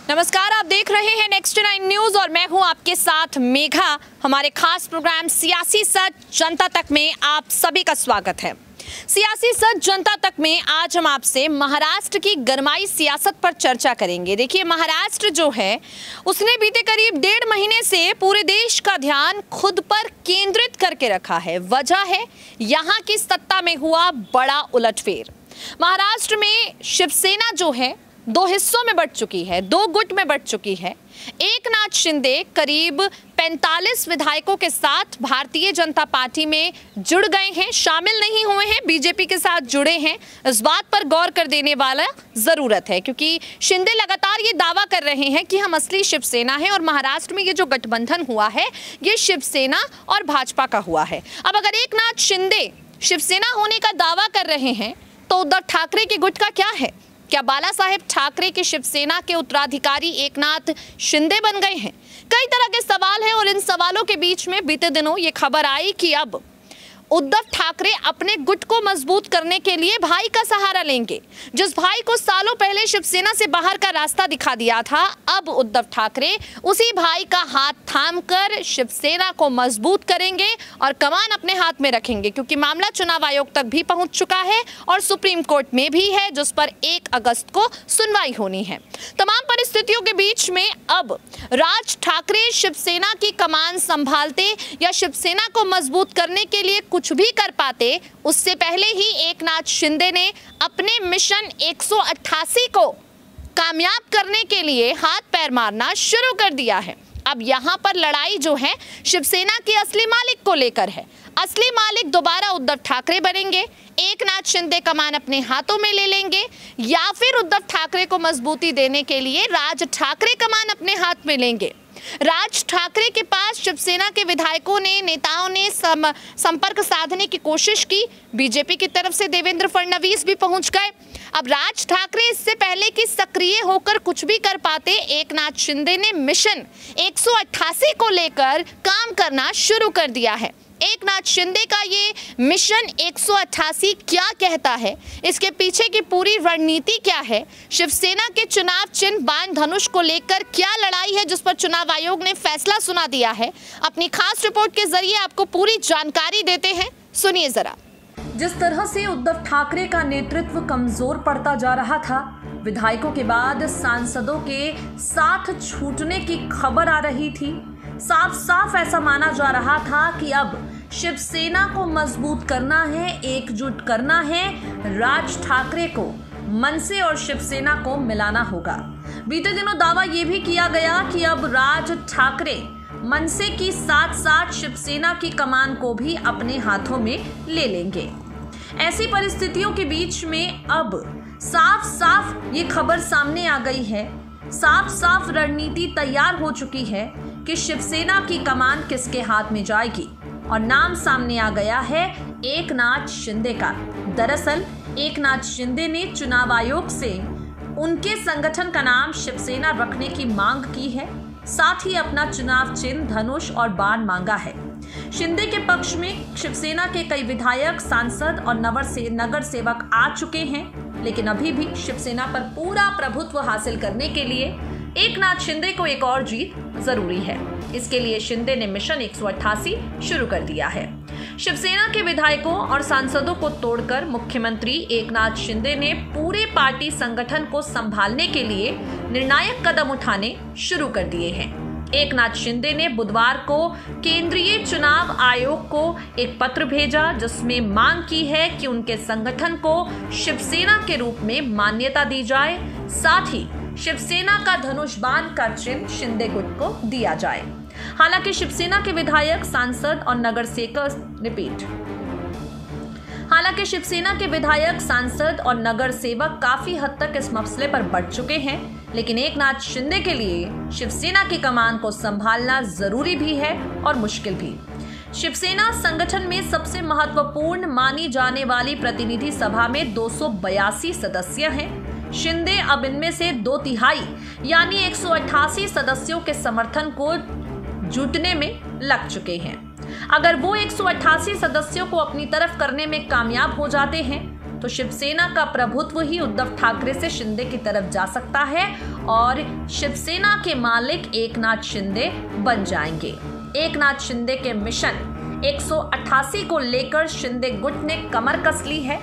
नमस्कार, आप देख रहे हैं नेक्स्ट 9 न्यूज और मैं हूं आपके साथ मेघा। हमारे खास प्रोग्राम सियासी सच जनता तक में आप सभी का स्वागत है। सियासी सच जनता तक में आज हम आपसे महाराष्ट्र की गरमाई सियासत पर चर्चा करेंगे। देखिए, महाराष्ट्र जो है उसने बीते करीब 1.5 महीने से पूरे देश का ध्यान खुद पर केंद्रित करके रखा है। वजह है यहाँ की सत्ता में हुआ बड़ा उलटफेर। महाराष्ट्र में शिवसेना जो है 2 हिस्सों में बंट चुकी है, 2 गुट में बंट चुकी है। एकनाथ शिंदे करीब 45 विधायकों के साथ भारतीय जनता पार्टी में जुड़ गए हैं, शामिल नहीं हुए हैं, बीजेपी के साथ जुड़े हैं। इस बात पर गौर कर देने वाला जरूरत है, क्योंकि शिंदे लगातार ये दावा कर रहे हैं कि हम असली शिवसेना है और महाराष्ट्र में ये जो गठबंधन हुआ है ये शिवसेना और भाजपा का हुआ है। अब अगर एकनाथ शिंदे शिवसेना होने का दावा कर रहे हैं तो उद्धव ठाकरे के गुट का क्या है? क्या बाला साहेब ठाकरे की शिवसेना के उत्तराधिकारी एकनाथ शिंदे बन गए हैं? कई तरह के सवाल हैं और इन सवालों के बीच में बीते दिनों ये खबर आई कि अब उद्धव ठाकरे अपने गुट को मजबूत करने के लिए भाई का सहारा लेंगे। जिस भाई को सालों पहले शिवसेना से बाहर का रास्ता दिखा दिया था, अब उद्धव ठाकरे उसी भाई का हाथ थामकर शिवसेना को मजबूत करेंगे और कमान अपने हाथ में रखेंगे, क्योंकि मामला चुनाव आयोग तक भी पहुंच चुका है और सुप्रीम कोर्ट में भी है, जिस पर 1 अगस्त को सुनवाई होनी है। तमाम परिस्थितियों के बीच में अब राज ठाकरे शिवसेना की कमान संभालते या शिवसेना को मजबूत करने के लिए कुछ भी कर पाते, उससे पहले ही एकनाथ शिंदे ने अपने मिशन 188 को कामयाब करने के लिए हाथ पैर मारना शुरू कर दिया है। अब यहाँ पर लड़ाई जो है शिवसेना के असली मालिक को लेकर है। असली मालिक दोबारा उद्धव ठाकरे बनेंगे, एकनाथ शिंदे कमान अपने हाथों में ले लेंगे, या फिर उद्धव ठाकरे को मजबूती देने के लिए राज ठाकरे कमान अपने हाथ में लेंगे। राज ठाकरे के पास शिवसेना के विधायकों ने, नेताओं ने संपर्क साधने की कोशिश की। बीजेपी की तरफ से देवेंद्र फडणवीस भी पहुंच गए। अब राज ठाकरे इससे पहले कि सक्रिय होकर कुछ भी कर पाते, एकनाथ शिंदे ने मिशन 188 को लेकर काम करना शुरू कर दिया है। एकनाथ शिंदे का ये मिशन 188 क्या कहता है, इसके पीछे की पूरी रणनीति क्या है, शिवसेना के चुनाव चिन्ह बाण धनुष को लेकर क्या लड़ाई है जिस पर चुनाव आयोग ने फैसला सुना दिया है, अपनी खास रिपोर्ट के जरिए आपको पूरी जानकारी देते हैं। सुनिए जरा। जिस तरह से उद्धव ठाकरे का नेतृत्व कमजोर पड़ता जा रहा था, विधायकों के बाद सांसदों के साथ छूटने की खबर आ रही थी। साफ साफ ऐसा माना जा रहा था कि अब शिवसेना को मजबूत करना है, एकजुट करना है, राज ठाकरे को मनसे और शिवसेना को मिलाना होगा। बीते दिनों दावा यह भी किया गया कि अब राज ठाकरे मनसे की साथ साथ शिवसेना की कमान को भी अपने हाथों में ले लेंगे। ऐसी परिस्थितियों के बीच में अब साफ साफ ये खबर सामने आ गई है, साफ साफ रणनीति तैयार हो चुकी है कि शिवसेना की कमान किसके हाथ में जाएगी, और नाम सामने आ गया है एकनाथ शिंदे का। दरअसल एकनाथ शिंदे ने चुनाव आयोग से उनके संगठन का नाम शिवसेना रखने की मांग की है, साथ ही अपना चुनाव चिन्ह धनुष और बाण मांगा है। शिंदे के पक्ष में शिवसेना के कई विधायक, सांसद और नगर सेवक आ चुके हैं, लेकिन अभी भी शिवसेना पर पूरा प्रभुत्व हासिल करने के लिए एकनाथ शिंदे को एक और जीत जरूरी है। इसके लिए शिंदे ने मिशन 188 शुरू कर दिया है। शिवसेना के विधायकों और सांसदों को तोड़कर मुख्यमंत्री एकनाथ शिंदे ने पूरे पार्टी संगठन को संभालने के लिए निर्णायक कदम उठाने शुरू कर दिए हैं। एकनाथ शिंदे ने बुधवार को केंद्रीय चुनाव आयोग को एक पत्र भेजा, जिसमें मांग की है कि उनके संगठन को शिवसेना के रूप में मान्यता दी जाए, साथ ही शिवसेना का धनुष बाण का चिन्ह शिंदे गुट को दिया जाए। हालांकि शिवसेना के विधायक, सांसद और नगर सेवक काफी हद तक इस मसले पर बढ़ चुके हैं, लेकिन एकनाथ शिंदे के लिए शिवसेना की कमान को संभालना जरूरी भी है और मुश्किल भी। शिवसेना संगठन में सबसे महत्वपूर्ण मानी जाने वाली प्रतिनिधि सभा में 282 सदस्य हैं। शिंदे अब इनमें से 2/3 यानी 188 सदस्यों के समर्थन को जुटने में लग चुके हैं। अगर वो 188 सदस्यों को अपनी तरफ करने में कामयाब हो जाते हैं तो शिवसेना का प्रभुत्व ही उद्धव ठाकरे से शिंदे की तरफ जा सकता है और शिवसेना के मालिक एकनाथ शिंदे बन जाएंगे। एकनाथ शिंदे के मिशन 188 को लेकर शिंदे गुट ने कमर कस ली है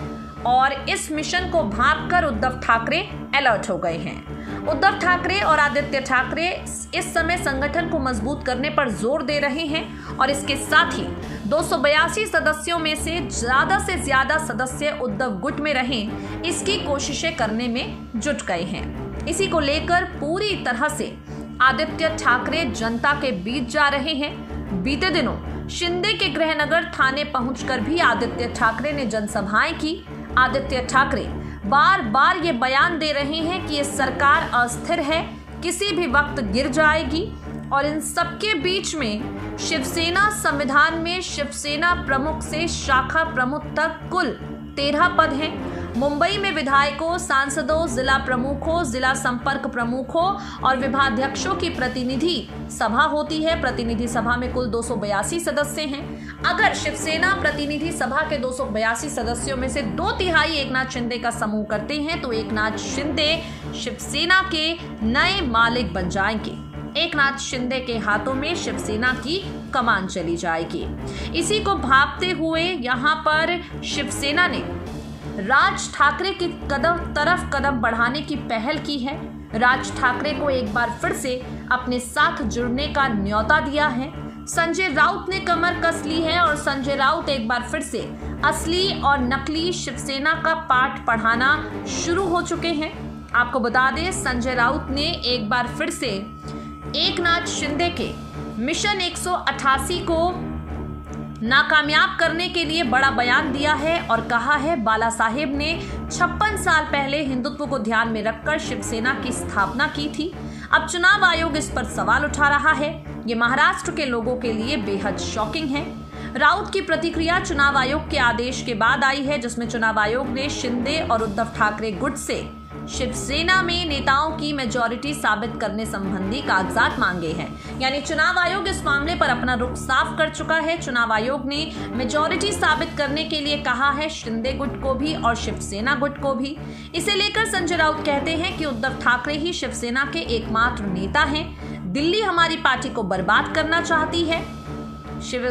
और इस मिशन को भांपकर उद्धव ठाकरे अलर्ट हो गए हैं। उद्धव ठाकरे और आदित्य ठाकरे इस समय संगठन को मजबूत करने पर जोर दे रहे हैं और इसके साथ ही 282 सदस्यों में से ज्यादा सदस्य उद्धव गुट में रहें, इसकी कोशिशें करने में जुट गए हैं। इसी को लेकर पूरी तरह से आदित्य ठाकरे जनता के बीच जा रहे हैं। बीते दिनों शिंदे के गृहनगर थाने पहुंचकर भी आदित्य ठाकरे ने जनसभाएं की। आदित्य ठाकरे बार बार ये बयान दे रहे हैं कि ये सरकार अस्थिर है, किसी भी वक्त गिर जाएगी और इन सबके बीच में शिवसेना संविधान में शिवसेना प्रमुख से शाखा प्रमुख तक कुल 13 पद हैं। मुंबई में विधायकों, सांसदों, जिला प्रमुखों, जिला संपर्क प्रमुखों और विभागाध्यक्षों की प्रतिनिधि सभा होती है। प्रतिनिधि सभा में कुल 282 सदस्य हैं। अगर शिवसेना प्रतिनिधि सभा के 282 सदस्यों में से 2/3 एकनाथ शिंदे का समूह करते हैं तो एकनाथ शिंदे शिवसेना के नए मालिक बन जाएंगे। एकनाथ शिंदे के हाथों में शिवसेना की कमान चली जाएगी। इसी को भांपते हुए यहाँ पर शिवसेना ने राज ठाकरे की तरफ कदम बढ़ाने की पहल की है। राज ठाकरे को एक बार फिर से अपने साथ जुड़ने का न्योता दिया है। संजय राउत ने कमर कस ली है और संजय राउत एक बार फिर से असली और नकली शिवसेना का पाठ पढ़ाना शुरू हो चुके हैं। आपको बता दें, संजय राउत ने एक बार फिर से एकनाथ शिंदे के मिशन 188 को नाकामयाब करने के लिए बड़ा बयान दिया है और कहा है बाला साहेब ने 56 साल पहले हिंदुत्व को ध्यान में रखकर शिवसेना की स्थापना की थी। अब चुनाव आयोग इस पर सवाल उठा रहा है। ये महाराष्ट्र के लोगों के लिए बेहद शॉकिंग है। राउत की प्रतिक्रिया चुनाव आयोग के आदेश के बाद आई है, जिसमें चुनाव आयोग ने शिंदे और उद्धव ठाकरे गुट से शिवसेना में नेताओं की मेजॉरिटी साबित करने संबंधी कागजात मांगे हैं। यानी चुनाव आयोग इस मामले पर अपना रुख साफ कर चुका है। चुनाव आयोग ने मेजॉरिटी साबित करने के लिए कहा है शिंदे गुट को भी और शिवसेना गुट को भी। इसे लेकर संजय राउत कहते हैं कि उद्धव ठाकरे ही शिवसेना के एकमात्र नेता हैं। दिल्ली हमारी पार्टी को बर्बाद करना चाहती है।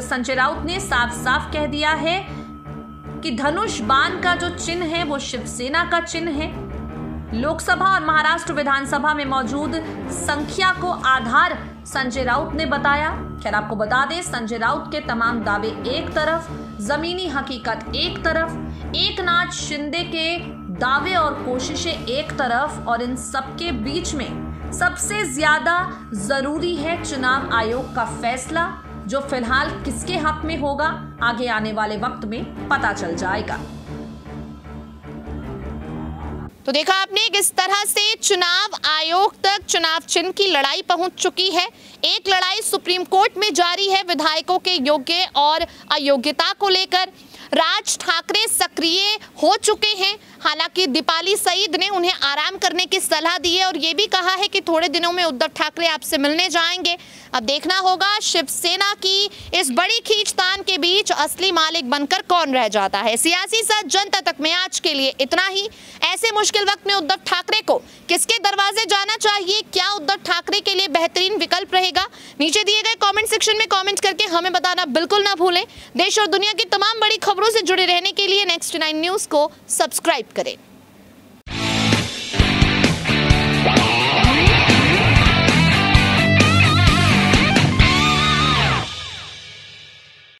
संजय राउत ने साफ साफ कह दिया है कि धनुष बाण का जो चिन्ह है वो शिवसेना का चिन्ह है। लोकसभा और महाराष्ट्र विधानसभा में मौजूद संख्या को आधार संजय राउत ने बताया। खैर, आपको बता दें, संजय राउत के तमाम दावे एक तरफ, जमीनी हकीकत एक तरफ, एकनाथ शिंदे के दावे और कोशिशें एक तरफ, और इन सबके बीच में सबसे ज्यादा जरूरी है चुनाव आयोग का फैसला, जो फिलहाल किसके हक में होगा आगे आने वाले वक्त में पता चल जाएगा। तो देखा आपने किस तरह से चुनाव आयोग तक चुनाव चिन्ह की लड़ाई पहुंच चुकी है। एक लड़ाई सुप्रीम कोर्ट में जारी है विधायकों के योग्य और अयोग्यता को लेकर। राज ठाकरे सक्रिय हो चुके हैं। हालांकि दीपाली सईद ने उन्हें आराम करने की सलाह दी है और ये भी कहा है कि थोड़े दिनों में उद्धव ठाकरे आपसे मिलने जाएंगे। अब देखना होगा शिवसेना की इस बड़ी खींचतान के बीच असली मालिक बनकर कौन रह जाता है। सियासी सच जनता तक में आज के लिए इतना ही। ऐसे मुश्किल वक्त में उद्धव ठाकरे को किसके दरवाजे जाना चाहिए, क्या उद्धव ठाकरे के लिए बेहतरीन विकल्प रहेगा, नीचे दिए गए कमेंट सेक्शन में कमेंट करके हमें बताना बिल्कुल ना भूलें। देश और दुनिया की तमाम बड़ी खबरों से जुड़े रहने के लिए नेक्स्ट 9 न्यूज़ को सब्सक्राइब करें।